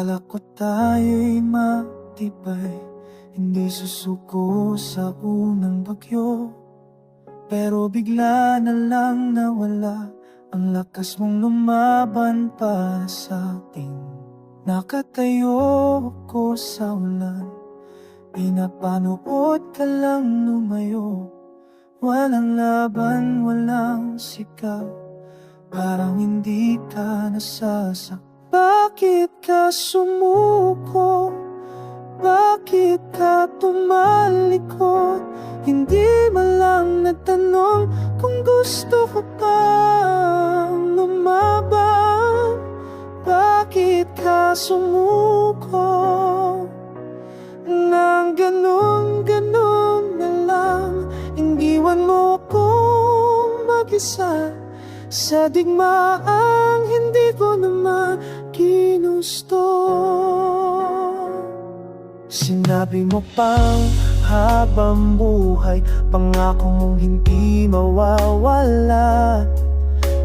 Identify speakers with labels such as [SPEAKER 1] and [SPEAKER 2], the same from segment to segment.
[SPEAKER 1] Akala ko tayo'y matibay, hindi susuko sa unang bagyo. Pero bigla na lang nawala ang lakas mong lumaban para sa akin. Nakatayo ko sa ulan, pinapanood ka lang lumayo. Walang laban, walang sigaw, parang hindi ka nasasak. Bakit ka sumuko? Bakit ka tumalikod? Hindi man lang nagtanong kung gusto ko pang lumaban. Bakit ka sumuko? Nang ganun na lang, iniwan mo kong mag-isa sa digmaang hindi ko naman ginusto. Sinabi mo pang habang buhay, pangako mong hindi mawawala.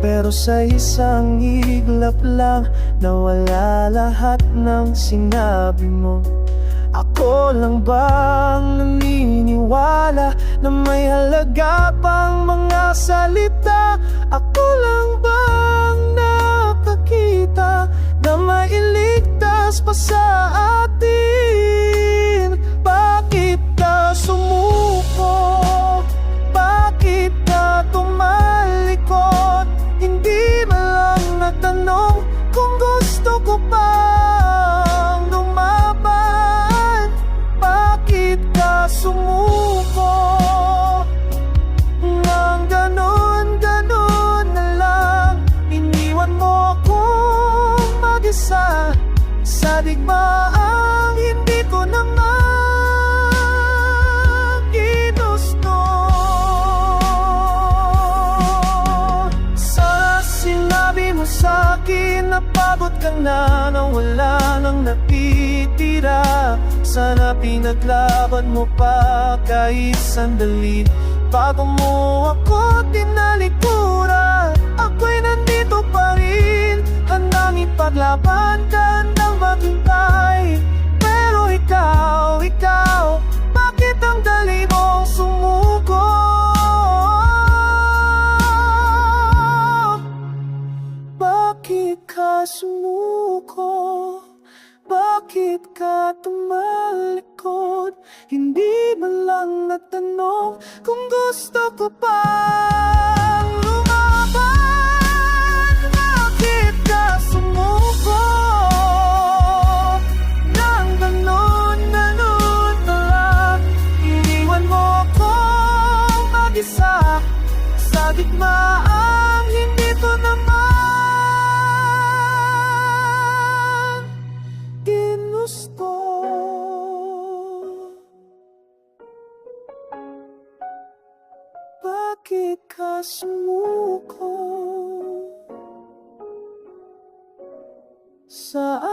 [SPEAKER 1] Pero sa isang iglap lang, nawala lahat ng sinabi mo. Ako lang bang naniniwala na may halaga pang mga salita? Ako lang bang nakakita na may iligtas pa sa atin? Bakit ka sumuko? Bakit ka tumalikod? Hindi man lang nagtanong kung gusto ko pang lumaban. Bakit ka sumuko? Nang ganun na lang, iniwan mo akong mag-isa sa digmaang hindi ko naman ginusto. Sana sinabi mo sa'kin na pagod ka na wala nang natitira. Sana pinaglaban mo pa kahit sandali bago mo ako tinalikuran. Ako'y nandito pa rin, handang ipaglaban ka, handang maghintay. Pero ikaw, bakit ang dali mong sumuko? Bakit ka sumuko? Bakit ka tumalikod? Hindi man lang natanong kung gusto ko pang lumaban. Bakit ka sumuko? Nang ganun na lang, iniwan mo akong mag-isa sa digmaang hindi ko naman ginusto. Bakit ka sumuko sa